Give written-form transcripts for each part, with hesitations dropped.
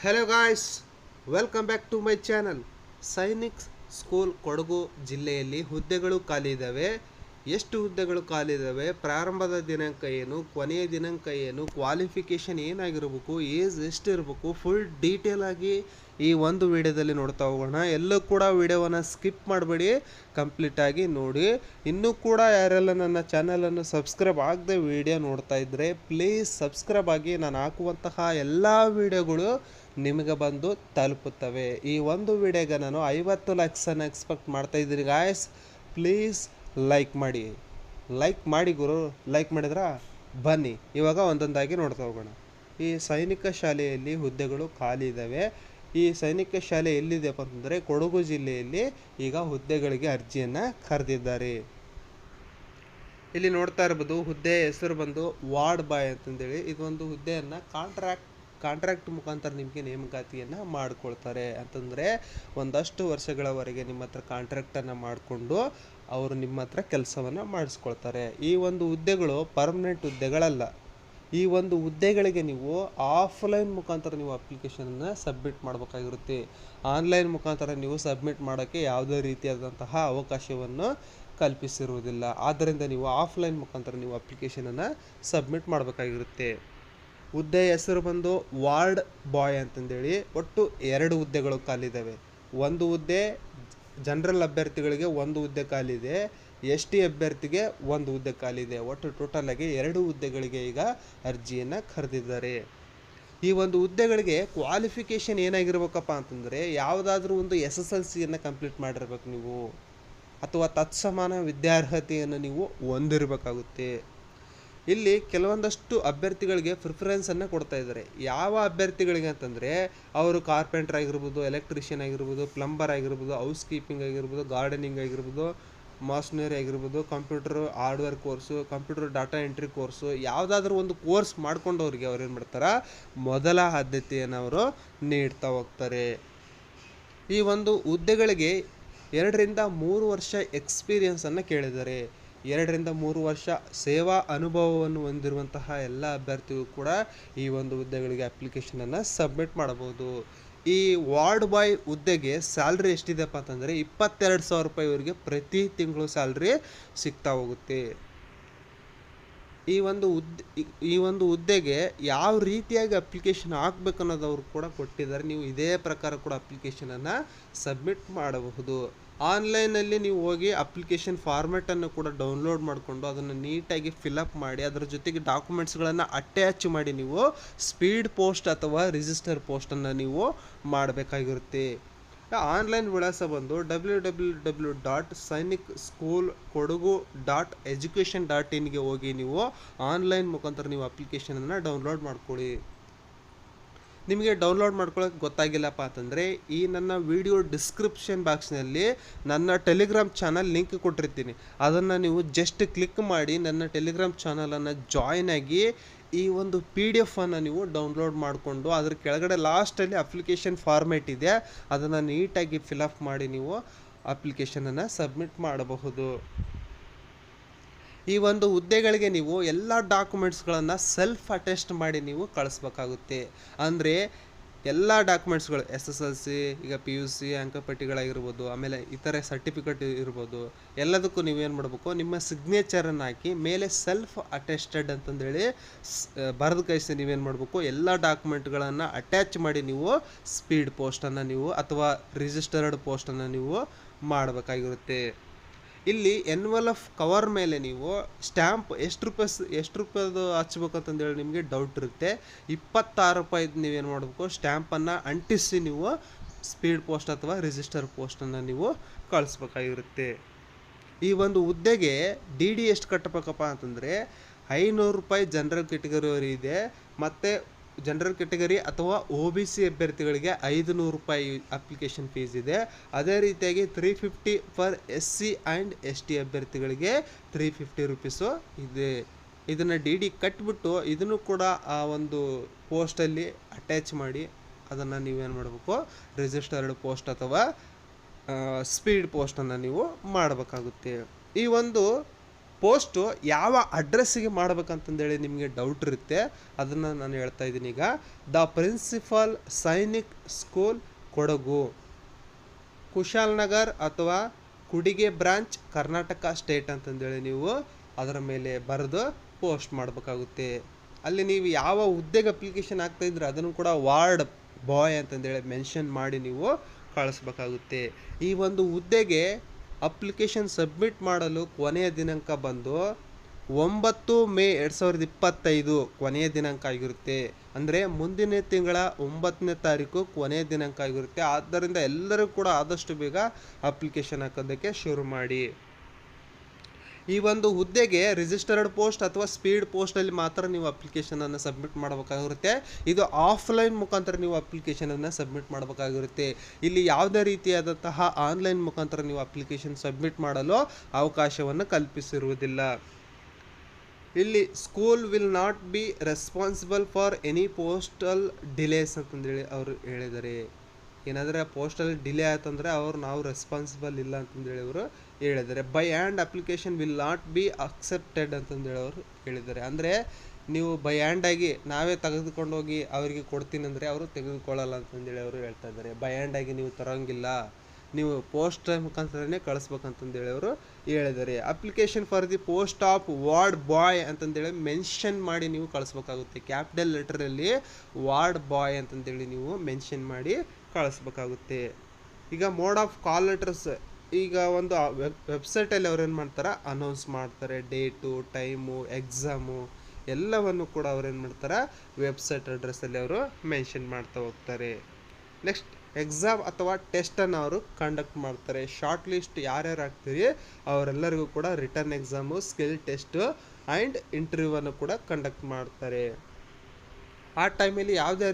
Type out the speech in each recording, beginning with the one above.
Hello guys, welcome back to my channel. Sainik school Kodagu ಜಿಲ್ಲೆಯಲ್ಲಿ ಹುದ್ದೆಗಳು ಖಾಲಿ ಇದ್ದಾವೆ. ಎಷ್ಟು ಹುದ್ದೆಗಳು ಖಾಲಿ ಇದ್ದಾವೆ, ಪ್ರಾರಂಭದ ದಿನಾಂಕ ಏನು, ಕೊನೆಯ ದಿನಾಂಕ ಏನು, ಕ್ವಾಲಿಫಿಕೇಷನ್ ಏನಾಗಿರಬೇಕು, ಏಜ್ ಎಷ್ಟು ಇರಬೇಕು, ಫುಲ್ ಡೀಟೇಲ್ ಆಗಿ ಈ ಒಂದು ವಿಡಿಯೋದಲ್ಲಿ ನೋಡ್ತಾ ಹೋಗೋಣ. ಎಲ್ಲೂ ಕೂಡ ವಿಡಿಯೋವನ್ನು ಸ್ಕಿಪ್ ಮಾಡಬೇಡಿ, ಕಂಪ್ಲೀಟಾಗಿ ನೋಡಿ. ಇನ್ನೂ ಕೂಡ ಯಾರೆಲ್ಲ ನನ್ನ ಚಾನಲನ್ನು ಸಬ್ಸ್ಕ್ರೈಬ್ ಆಗದೆ ವಿಡಿಯೋ ನೋಡ್ತಾ ಇದ್ದರೆ ಪ್ಲೀಸ್ ಸಬ್ಸ್ಕ್ರೈಬ್ ಆಗಿ. ನಾನು ಹಾಕುವಂತಹ ಎಲ್ಲ ವಿಡಿಯೋಗಳು ನಿಮಗೆ ಬಂದು ತಲುಪುತ್ತವೆ. ಈ ಒಂದು ವಿಡಿಯೋಗೆ ನಾನು 50 ಲೈಕ್ಸನ್ನು ಎಕ್ಸ್ಪೆಕ್ಟ್ ಮಾಡ್ತಾ ಇದ್ದೀನಿ ಗಾಯ್ಸ್. ಪ್ಲೀಸ್ ಲೈಕ್ ಮಾಡಿ ಗುರು. ಲೈಕ್ ಮಾಡಿದ್ರೆ ಬನ್ನಿ ಇವಾಗ ಒಂದೊಂದಾಗಿ ನೋಡ್ತಾ ಹೋಗೋಣ. ಈ ಸೈನಿಕ ಶಾಲೆಯಲ್ಲಿ ಹುದ್ದೆಗಳು ಖಾಲಿ ಇದ್ದಾವೆ. ಈ ಸೈನಿಕ ಶಾಲೆ ಎಲ್ಲಿದೆಯಪ್ಪ ಅಂತಂದರೆ ಕೊಡಗು ಜಿಲ್ಲೆಯಲ್ಲಿ ಈಗ ಹುದ್ದೆಗಳಿಗೆ ಅರ್ಜಿಯನ್ನು ಕರೆದಿದ್ದಾರೆ. ಇಲ್ಲಿ ನೋಡ್ತಾ ಇರ್ಬೋದು, ಹುದ್ದೆ ಹೆಸರು ಬಂದು ವಾರ್ಡ್ ಬಾಯ್ ಅಂತಂದೇಳಿ. ಇದೊಂದು ಹುದ್ದೆಯನ್ನು ಕಾಂಟ್ರಾಕ್ಟ್ ಮುಖಾಂತರ ನಿಮಗೆ ನೇಮಕಾತಿಯನ್ನು ಮಾಡಿಕೊಳ್ತಾರೆ. ಅಂತಂದರೆ ಒಂದಷ್ಟು ವರ್ಷಗಳವರೆಗೆ ನಿಮ್ಮ ಹತ್ರ ಕಾಂಟ್ರಾಕ್ಟನ್ನು ಮಾಡಿಕೊಂಡು ಅವರು ನಿಮ್ಮ ಹತ್ರ ಕೆಲಸವನ್ನು ಮಾಡಿಸ್ಕೊಳ್ತಾರೆ. ಈ ಒಂದು ಹುದ್ದೆಗಳು ಪರ್ಮನೆಂಟ್ ಹುದ್ದೆಗಳಲ್ಲ. ಈ ಒಂದು ಹುದ್ದೆಗಳಿಗೆ ನೀವು ಆಫ್ಲೈನ್ ಮುಖಾಂತರ ನೀವು ಅಪ್ಲಿಕೇಶನನ್ನು ಸಬ್ಮಿಟ್ ಮಾಡಬೇಕಾಗಿರುತ್ತೆ. ಆನ್ಲೈನ್ ಮುಖಾಂತರ ನೀವು ಸಬ್ಮಿಟ್ ಮಾಡೋಕ್ಕೆ ಯಾವುದೇ ರೀತಿಯಾದಂತಹ ಅವಕಾಶವನ್ನು ಕಲ್ಪಿಸಿರುವುದಿಲ್ಲ. ಆದ್ದರಿಂದ ನೀವು ಆಫ್ಲೈನ್ ಮುಖಾಂತರ ನೀವು ಅಪ್ಲಿಕೇಶನನ್ನು ಸಬ್ಮಿಟ್ ಮಾಡಬೇಕಾಗಿರುತ್ತೆ. ಹುದ್ದೆ ಹೆಸರು ಬಂದು ವಾರ್ಡ್ ಬಾಯ್ ಅಂತಂದೇಳಿ. ಒಟ್ಟು 2 ಹುದ್ದೆಗಳು ಖಾಲಿದ್ದಾವೆ. ಒಂದು ಹುದ್ದೆ ಜನರಲ್ ಅಭ್ಯರ್ಥಿಗಳಿಗೆ ಒಂದು ಹುದ್ದೆ ಖಾಲಿದೆ, ST ಅಭ್ಯರ್ಥಿಗೆ ಒಂದು ಹುದ್ದೆ ಖಾಲಿದೆ. ಒಟ್ಟು ಟೋಟಲ್ ಆಗಿ 2 ಹುದ್ದೆಗಳಿಗೆ ಈಗ ಅರ್ಜಿಯನ್ನು ಕರೆದಿದ್ದಾರೆ. ಈ ಒಂದು ಹುದ್ದೆಗಳಿಗೆ ಕ್ವಾಲಿಫಿಕೇಷನ್ ಏನಾಗಿರ್ಬೇಕಪ್ಪ ಅಂತಂದರೆ, ಯಾವುದಾದ್ರೂ ಒಂದು SSLCಯನ್ನು ಕಂಪ್ಲೀಟ್ ಮಾಡಿರ್ಬೇಕು ನೀವು, ಅಥವಾ ತತ್ಸಮಾನ ವಿದ್ಯಾರ್ಹತೆಯನ್ನು ನೀವು ಹೊಂದಿರಬೇಕಾಗುತ್ತೆ. ಇಲ್ಲಿ ಕೆಲವೊಂದಷ್ಟು ಅಭ್ಯರ್ಥಿಗಳಿಗೆ ಪ್ರಿಫರೆನ್ಸನ್ನು ಕೊಡ್ತಾ ಇದ್ದಾರೆ. ಯಾವ ಅಭ್ಯರ್ಥಿಗಳಿಗೆ ಅಂತಂದರೆ, ಅವರು ಕಾರ್ಪೆಂಟರ್ ಆಗಿರ್ಬೋದು, ಎಲೆಕ್ಟ್ರಿಷಿಯನ್ ಆಗಿರ್ಬೋದು, ಪ್ಲಂಬರ್ ಆಗಿರ್ಬೋದು, ಹೌಸ್ ಕೀಪಿಂಗ್ ಆಗಿರ್ಬೋದು, ಗಾರ್ಡನಿಂಗ್ ಆಗಿರ್ಬೋದು, ಮಾಸ್ನರಿ ಆಗಿರ್ಬೋದು, computer hardware course, computer data entry course, ಯಾವುದಾದ್ರೂ ಒಂದು ಕೋರ್ಸ್ ಮಾಡ್ಕೊಂಡವ್ರಿಗೆ ಅವ್ರು ಏನು ಮಾಡ್ತಾರೆ, ಮೊದಲ ಆದ್ಯತೆಯನ್ನು ಅವರು ನೀಡ್ತಾ ಹೋಗ್ತಾರೆ. ಈ ಒಂದು ಹುದ್ದೆಗಳಿಗೆ 2 ರಿಂದ 3 ವರ್ಷ ಎಕ್ಸ್ಪೀರಿಯನ್ಸನ್ನು ಕೇಳಿದ್ದಾರೆ. 2 ರಿಂದ 3 ವರ್ಷ ಸೇವಾ ಅನುಭವವನ್ನು ಹೊಂದಿರುವಂತಹ ಎಲ್ಲ ಅಭ್ಯರ್ಥಿಗಳು ಕೂಡ ಈ ಒಂದು ಹುದ್ದೆಗಳಿಗೆ ಅಪ್ಲಿಕೇಶನನ್ನು ಸಬ್ಮಿಟ್ ಮಾಡಬಹುದು. ಈ ವಾರ್ಡ್ ಬಾಯ್ ಹುದ್ದೆಗೆ ಸ್ಯಾಲ್ರಿ ಎಷ್ಟಿದೆಪ್ಪ ಅಂತಂದರೆ 22,000 ರೂಪಾಯಿ ಇವರಿಗೆ ಪ್ರತಿ ತಿಂಗಳು ಸ್ಯಾಲ್ರಿ ಸಿಗ್ತಾ ಹೋಗುತ್ತೆ. ಈ ಒಂದು ಹುದ್ದೆಗೆ ಯಾವ ರೀತಿಯಾಗಿ ಅಪ್ಲಿಕೇಶನ್ ಹಾಕಬೇಕು ಅನ್ನೋದವರು ಕೂಡ ಕೊಟ್ಟಿದ್ದಾರೆ. ನೀವು ಇದೇ ಪ್ರಕಾರ ಕೂಡ ಅಪ್ಲಿಕೇಶನನ್ನು ಸಬ್ಮಿಟ್ ಮಾಡಬಹುದು. ಆನ್ಲೈನಲ್ಲಿ ನೀವು ಹೋಗಿ ಅಪ್ಲಿಕೇಶನ್ ಫಾರ್ಮೆಟನ್ನು ಕೂಡ ಡೌನ್ಲೋಡ್ ಮಾಡಿಕೊಂಡು ಅದನ್ನು ನೀಟಾಗಿ ಫಿಲಪ್ ಮಾಡಿ, ಅದರ ಜೊತೆಗೆ ಡಾಕ್ಯುಮೆಂಟ್ಸ್ಗಳನ್ನು ಅಟ್ಯಾಚ್ ಮಾಡಿ ನೀವು ಸ್ಪೀಡ್ ಪೋಸ್ಟ್ ಅಥವಾ ರಿಜಿಸ್ಟರ್ ಪೋಸ್ಟನ್ನು ನೀವು ಮಾಡಬೇಕಾಗಿರುತ್ತೆ. ಆನ್ಲೈನ್ ವಿಳಾಸ ಬಂದು www.sainikskoolkodagu.education.in ಹೋಗಿ ನೀವು ಆನ್ಲೈನ್ ಮುಖಾಂತರ ನೀವು ಅಪ್ಲಿಕೇಶನನ್ನು ಡೌನ್ಲೋಡ್ ಮಾಡ್ಕೊಳ್ಳಿ. ನಿಮಗೆ ಡೌನ್ಲೋಡ್ ಮಾಡ್ಕೊಳ್ಳೋಕೆ ಗೊತ್ತಾಗಿಲ್ಲಪ್ಪ ಅಂತಂದರೆ, ಈ ನನ್ನ ವಿಡಿಯೋ ಡಿಸ್ಕ್ರಿಪ್ಷನ್ ಬಾಕ್ಸ್ನಲ್ಲಿ ನನ್ನ ಟೆಲಿಗ್ರಾಮ್ ಚಾನಲ್ ಲಿಂಕ್ ಕೊಟ್ಟಿರ್ತೀನಿ. ಅದನ್ನು ನೀವು ಜಸ್ಟ್ ಕ್ಲಿಕ್ ಮಾಡಿ ನನ್ನ ಟೆಲಿಗ್ರಾಮ್ ಚಾನಲನ್ನು ಜಾಯ್ನ್ ಆಗಿ ಈ ಒಂದು PDF ಅನ್ನು ನೀವು ಡೌನ್ಲೋಡ್ ಮಾಡಿಕೊಂಡು ಅದರ ಕೆಳಗಡೆ ಲಾಸ್ಟಲ್ಲಿ ಅಪ್ಲಿಕೇಶನ್ ಫಾರ್ಮೇಟ್ ಇದೆ, ಅದನ್ನು ನೀಟಾಗಿ ಫಿಲಪ್ ಮಾಡಿ ನೀವು ಅಪ್ಲಿಕೇಶನನ್ನು ಸಬ್ಮಿಟ್ ಮಾಡಬಹುದು. ಈ ಒಂದು ಹುದ್ದೆಗಳಿಗೆ ನೀವು ಎಲ್ಲ ಡಾಕ್ಯುಮೆಂಟ್ಸ್ಗಳನ್ನು ಸೆಲ್ಫ್ ಅಟೆಸ್ಟ್ ಮಾಡಿ ನೀವು ಕಳಿಸ್ಬೇಕಾಗುತ್ತೆ. ಅಂದರೆ ಎಲ್ಲ ಡಾಕ್ಯುಮೆಂಟ್ಸ್ಗಳು SSLC, ಈಗ PUC ಅಂಕಪಟ್ಟಿಗಳಾಗಿರ್ಬೋದು, ಆಮೇಲೆ ಇತರೆ ಸರ್ಟಿಫಿಕೇಟ್ ಇರ್ಬೋದು, ಎಲ್ಲದಕ್ಕೂ ನೀವೇನು ಮಾಡಬೇಕು, ನಿಮ್ಮ ಸಿಗ್ನೇಚರನ್ನು ಹಾಕಿ ಮೇಲೆ ಸೆಲ್ಫ್ ಅಟೆಸ್ಟೆಡ್ ಅಂತಂದೇಳಿ ಬರೆದು ಕಳಿಸಿ ನೀವೇನು ಮಾಡಬೇಕು, ಎಲ್ಲ ಡಾಕ್ಯುಮೆಂಟ್ಗಳನ್ನು ಅಟ್ಯಾಚ್ ಮಾಡಿ ನೀವು ಸ್ಪೀಡ್ ಪೋಸ್ಟನ್ನು ನೀವು ಅಥವಾ ರಿಜಿಸ್ಟರ್ಡ್ ಪೋಸ್ಟನ್ನು ನೀವು ಮಾಡಬೇಕಾಗಿರುತ್ತೆ. ಇಲ್ಲಿ ಎನ್ವಲಪ್ ಕವರ್ ಮೇಲೆ ನೀವು ಸ್ಟ್ಯಾಂಪ್ ಎಷ್ಟು ರೂಪಾಯಿದು ಹಚ್ಬೇಕು ಅಂತಂದೇಳಿ ನಿಮಗೆ ಡೌಟ್ ಇರುತ್ತೆ. 26 ರೂಪಾಯಿದು ನೀವೇನು ಮಾಡಬೇಕು, ಸ್ಟ್ಯಾಂಪನ್ನು ಅಂಟಿಸಿ ನೀವು ಸ್ಪೀಡ್ ಪೋಸ್ಟ್ ಅಥವಾ ರಿಜಿಸ್ಟರ್ ಪೋಸ್ಟನ್ನು ನೀವು ಕಳಿಸ್ಬೇಕಾಗಿರುತ್ತೆ. ಈ ಒಂದು ಹುದ್ದೆಗೆ DD ಎಷ್ಟು ಕಟ್ಟಬೇಕಪ್ಪ ಅಂತಂದರೆ 500 ರೂಪಾಯಿ ಜನರಲ್ ಕೆಟಗರಿ ಇದೆ, ಮತ್ತು ಜನರಲ್ ಕೆಟಗರಿ ಅಥವಾ OBC ಅಭ್ಯರ್ಥಿಗಳಿಗೆ 500 ರೂಪಾಯಿ ಅಪ್ಲಿಕೇಶನ್ ಫೀಸ್ ಇದೆ. ಅದೇ ರೀತಿಯಾಗಿ 350 ಫಾರ್ SC ಆ್ಯಂಡ್ ST ಅಭ್ಯರ್ಥಿಗಳಿಗೆ 350 ರೂಪೀಸು ಇದೆ. ಇದನ್ನು DD ಕಟ್ಬಿಟ್ಟು ಇದನ್ನು ಕೂಡ ಆ ಒಂದು ಪೋಸ್ಟಲ್ಲಿ ಅಟ್ಯಾಚ್ ಮಾಡಿ ಅದನ್ನು ನೀವೇನು ಮಾಡಬೇಕು, ರಿಜಿಸ್ಟರ್ಡ್ ಪೋಸ್ಟ್ ಅಥವಾ ಸ್ಪೀಡ್ ಪೋಸ್ಟನ್ನು ನೀವು ಮಾಡಬೇಕಾಗುತ್ತೆ. ಈ ಒಂದು ಪೋಸ್ಟು ಯಾವ ಅಡ್ರೆಸ್ಸಿಗೆ ಮಾಡ್ಬೇಕಂತಂದೇಳಿ ನಿಮಗೆ ಡೌಟ್ ಇರುತ್ತೆ, ಅದನ್ನು ನಾನು ಹೇಳ್ತಾ ಇದ್ದೀನಿ ಈಗ. The principal Sainik school Kodagu, Kushalnagar ಅಥವಾ ಕುಡಿಗೆ ಬ್ರಾಂಚ್, ಕರ್ನಾಟಕ ಸ್ಟೇಟ್ ಅಂತಂದೇಳಿ ನೀವು ಅದರ ಮೇಲೆ ಬರೆದು ಪೋಸ್ಟ್ ಮಾಡಬೇಕಾಗುತ್ತೆ. ಅಲ್ಲಿ ನೀವು ಯಾವ ಹುದ್ದೆಗೆ ಅಪ್ಲಿಕೇಶನ್ ಹಾಕ್ತಾಯಿದ್ರೆ ಅದನ್ನು ಕೂಡ ವಾರ್ಡ್ ಬಾಯ್ ಅಂತಂದೇಳಿ ಮೆನ್ಷನ್ ಮಾಡಿ ನೀವು ಕಳಿಸ್ಬೇಕಾಗುತ್ತೆ. ಈ ಒಂದು ಹುದ್ದೆಗೆ ಅಪ್ಲಿಕೇಶನ್ ಸಬ್ಮಿಟ್ ಮಾಡಲು ಕೊನೆಯ ದಿನಾಂಕ ಬಂದು 9 ಮೇ 2025 ಕೊನೆಯ ದಿನಾಂಕ ಆಗಿರುತ್ತೆ. ಅಂದರೆ ಮುಂದಿನ ತಿಂಗಳ 9ನೇ ತಾರೀಕು ಕೊನೆಯ ದಿನಾಂಕ ಆಗಿರುತ್ತೆ. ಆದ್ದರಿಂದ ಎಲ್ಲರೂ ಕೂಡ ಆದಷ್ಟು ಬೇಗ ಅಪ್ಲಿಕೇಶನ್ ಹಾಕೋದಕ್ಕೆ ಶುರು ಮಾಡಿ. ಈ ಒಂದು ಹುದ್ದೆಗೆ ರಿಜಿಸ್ಟರ್ಡ್ ಪೋಸ್ಟ್ ಅಥವಾ ಸ್ಪೀಡ್ ಪೋಸ್ಟಲ್ಲಿ ಮಾತ್ರ ನೀವು ಅಪ್ಲಿಕೇಶನನ್ನು ಸಬ್ಮಿಟ್ ಮಾಡಬೇಕಾಗಿರುತ್ತೆ. ಇದು ಆಫ್ಲೈನ್ ಮುಖಾಂತರ ನೀವು ಅಪ್ಲಿಕೇಶನನ್ನು ಸಬ್ಮಿಟ್ ಮಾಡಬೇಕಾಗಿರುತ್ತೆ. ಇಲ್ಲಿ ಯಾವುದೇ ರೀತಿಯಾದಂತಹ ಆನ್ಲೈನ್ ಮುಖಾಂತರ ನೀವು ಅಪ್ಲಿಕೇಶನ್ ಸಬ್ಮಿಟ್ ಮಾಡಲು ಅವಕಾಶವನ್ನು ಕಲ್ಪಿಸಿರುವುದಿಲ್ಲ. ಇಲ್ಲಿ school will not be responsible for any postal delays ಅಂತಂದೇಳಿ ಅವರು ಹೇಳಿದ್ದಾರೆ. ಏನಾದರೆ ಪೋಸ್ಟಲ್ ಡಿಲೇ ಆಯ್ತಂದರೆ ನಾವು ರೆಸ್ಪಾನ್ಸಿಬಲ್ ಇಲ್ಲ ಅಂತಂದೇಳಿ ಅವರು ಹೇಳಿದ್ದಾರೆ. By hand application will not be accepted ಅಂತಂದೇಳಿ ಅವರು ಹೇಳಿದ್ದಾರೆ. ಅಂದರೆ ನೀವು ಬೈ ಹ್ಯಾಂಡಾಗಿ ನಾವೇ ತೆಗೆದುಕೊಂಡು ಹೋಗಿ ಅವರಿಗೆ ಕೊಡ್ತೀನಿ ಅಂದರೆ ಅವರು ತೆಗೆದುಕೊಳ್ಳಲ್ಲ ಅಂತಂದೇಳಿ ಅವರು ಹೇಳ್ತಾ ಇದ್ದಾರೆ. ಬೈ ಹ್ಯಾಂಡಾಗಿ ನೀವು ತರೋಂಗಿಲ್ಲ, ನೀವು ಪೋಸ್ಟ್ ಮುಖಾಂತರನೇ ಕಳಿಸ್ಬೇಕಂತಂದೇಳಿ ಅವರು ಹೇಳಿದ್ದಾರೆ. Application for the post of ward boy ಅಂತಂದೇಳಿ ಮೆನ್ಷನ್ ಮಾಡಿ ನೀವು ಕಳಿಸ್ಬೇಕಾಗುತ್ತೆ. ಕ್ಯಾಪಿಟಲ್ ಲೆಟರಲ್ಲಿ ವಾರ್ಡ್ ಬಾಯ್ ಅಂತಂದೇಳಿ ನೀವು ಮೆನ್ಷನ್ ಮಾಡಿ ಕಳಿಸ್ಬೇಕಾಗುತ್ತೆ. ಈಗ ಮೋಡ್ ಆಫ್ ಕಾಲ್ ಲೆಟರ್ಸ್, ಈಗ ಒಂದು ವೆಬ್ಸೈಟಲ್ಲಿ ಅವ್ರು ಏನು ಮಾಡ್ತಾರೆ, ಅನೌನ್ಸ್ ಮಾಡ್ತಾರೆ. ಡೇಟು, ಟೈಮು, ಎಕ್ಸಾಮು ಎಲ್ಲವನ್ನು ಕೂಡ ಅವ್ರು ಏನು ಮಾಡ್ತಾರೆ, ವೆಬ್ಸೈಟ್ ಅಡ್ರೆಸ್ಸಲ್ಲಿ ಅವರು ಮೆನ್ಷನ್ ಮಾಡ್ತಾ ಹೋಗ್ತಾರೆ. ನೆಕ್ಸ್ಟ್ ಎಕ್ಸಾಮ್ ಅಥವಾ ಟೆಸ್ಟನ್ನು ಅವರು ಕಂಡಕ್ಟ್ ಮಾಡ್ತಾರೆ. ಶಾರ್ಟ್ ಲಿಸ್ಟ್ ಯಾರ್ಯಾರು ಆಗ್ತೀರಿ ಅವರೆಲ್ಲರಿಗೂ ಕೂಡ written exam, skill test and ಇಂಟರ್ವ್ಯೂವನ್ನು ಕೂಡ ಕಂಡಕ್ಟ್ ಮಾಡ್ತಾರೆ. ಆ ಟೈಮಲ್ಲಿ ಯಾವುದೇ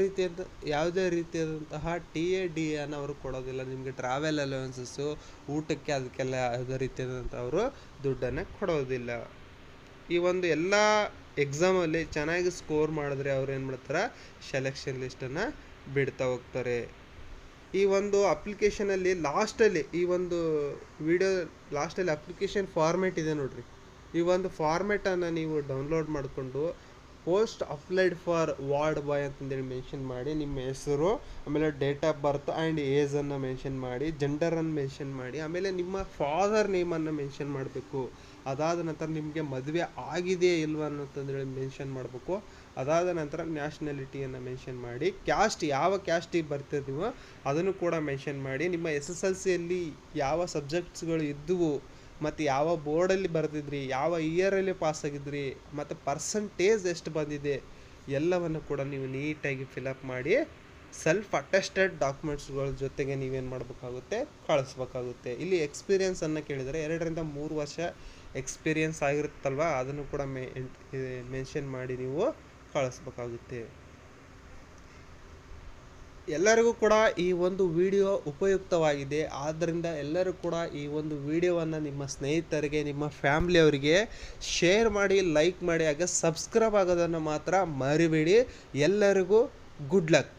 ರೀತಿಯಾದಂತಹ TADA ಅನ್ನು ಅವರು ಕೊಡೋದಿಲ್ಲ. ನಿಮಗೆ ಟ್ರಾವೆಲ್ ಅಲವೆನ್ಸಸ್ಸು, ಊಟಕ್ಕೆ ಅದಕ್ಕೆಲ್ಲ ಯಾವುದೇ ರೀತಿಯಾದಂಥ ಅವರು ದುಡ್ಡನ್ನು ಕೊಡೋದಿಲ್ಲ. ಈ ಒಂದು ಎಲ್ಲ ಎಕ್ಸಾಮಲ್ಲಿ ಚೆನ್ನಾಗಿ ಸ್ಕೋರ್ ಮಾಡಿದ್ರೆ ಅವ್ರು ಏನು ಮಾಡ್ತಾರೆ, ಸೆಲೆಕ್ಷನ್ ಲಿಸ್ಟನ್ನು ಬಿಡ್ತಾ ಹೋಗ್ತಾರೆ. ಈ ಒಂದು ಅಪ್ಲಿಕೇಶನಲ್ಲಿ ಲಾಸ್ಟಲ್ಲಿ, ಈ ಒಂದು ವಿಡಿಯೋ ಲಾಸ್ಟಲ್ಲಿ ಅಪ್ಲಿಕೇಶನ್ ಫಾರ್ಮೇಟ್ ಇದೆ ನೋಡಿರಿ. ಈ ಒಂದು ಫಾರ್ಮೇಟನ್ನು ನೀವು ಡೌನ್ಲೋಡ್ ಮಾಡಿಕೊಂಡು post applied for ward boy ಅಂತಂದೇಳಿ ಮೆನ್ಷನ್ ಮಾಡಿ, ನಿಮ್ಮ ಹೆಸರು, ಆಮೇಲೆ ಡೇಟ್ ಆಫ್ ಬರ್ತ್ ಆ್ಯಂಡ್ ಏಜನ್ನು ಮೆನ್ಷನ್ ಮಾಡಿ, ಜೆಂಡರನ್ನು ಮೆನ್ಷನ್ ಮಾಡಿ, ಆಮೇಲೆ ನಿಮ್ಮ ಫಾದರ್ ನೇಮನ್ನು ಮೆನ್ಷನ್ ಮಾಡಬೇಕು. ಅದಾದ ನಂತರ ನಿಮಗೆ ಮದುವೆ ಆಗಿದೆಯೇ ಇಲ್ವಾ ಅನ್ನೋಂತಂದೇಳಿ ಮೆನ್ಷನ್ ಮಾಡಬೇಕು. ಅದಾದ ನಂತರ ನ್ಯಾಷನಾಲಿಟಿಯನ್ನು ಮೆನ್ಷನ್ ಮಾಡಿ, ಕ್ಯಾಸ್ಟ್ ಯಾವ ಕ್ಯಾಸ್ಟಿಗೆ ಬರ್ತೀರಿ ನೀವು ಅದನ್ನು ಕೂಡ ಮೆನ್ಷನ್ ಮಾಡಿ, ನಿಮ್ಮ SSLCಯಲ್ಲಿ ಯಾವ ಸಬ್ಜೆಕ್ಟ್ಸ್ಗಳು ಇದ್ದವು, ಮತ್ತು ಯಾವ ಬೋರ್ಡಲ್ಲಿ ಬರೆದಿದ್ರಿ, ಯಾವ ಇಯರಲ್ಲಿ ಪಾಸಾಗಿದ್ರಿ, ಮತ್ತು ಪರ್ಸಂಟೇಜ್ ಎಷ್ಟು ಬಂದಿದೆ ಎಲ್ಲವನ್ನು ಕೂಡ ನೀವು ನೀಟಾಗಿ ಫಿಲಪ್ ಮಾಡಿ ಸೆಲ್ಫ್ ಅಟೆಸ್ಟೆಡ್ ಡಾಕ್ಯುಮೆಂಟ್ಸ್ಗಳ ಜೊತೆಗೆ ನೀವೇನು ಮಾಡಬೇಕಾಗುತ್ತೆ, ಕಳಿಸ್ಬೇಕಾಗುತ್ತೆ. ಇಲ್ಲಿ ಎಕ್ಸ್ಪೀರಿಯನ್ಸನ್ನು ಕೇಳಿದರೆ 2 ರಿಂದ 3 ವರ್ಷ ಎಕ್ಸ್ಪೀರಿಯನ್ಸ್ ಆಗಿರುತ್ತಲ್ವ, ಅದನ್ನು ಕೂಡ ಮೆನ್ಷನ್ ಮಾಡಿ ನೀವು ಕಳಿಸ್ಬೇಕಾಗುತ್ತೆ. ಎಲ್ಲರಿಗೂ ಕೂಡ ಈ ಒಂದು ವಿಡಿಯೋ ಉಪಯುಕ್ತವಾಗಿದೆ. ಆದ್ದರಿಂದ ಎಲ್ಲರೂ ಕೂಡ ಈ ಒಂದು ವಿಡಿಯೋವನ್ನು ನಿಮ್ಮ ಸ್ನೇಹಿತರಿಗೆ, ನಿಮ್ಮ ಫ್ಯಾಮ್ಲಿಯವರಿಗೆ ಶೇರ್ ಮಾಡಿ, ಲೈಕ್ ಮಾಡಿ, ಹಾಗೆ ಸಬ್ಸ್ಕ್ರೈಬ್ ಆಗೋದನ್ನು ಮಾತ್ರ ಮರಿಬೇಡಿ. ಎಲ್ಲರಿಗೂ ಗುಡ್ ಲಕ್.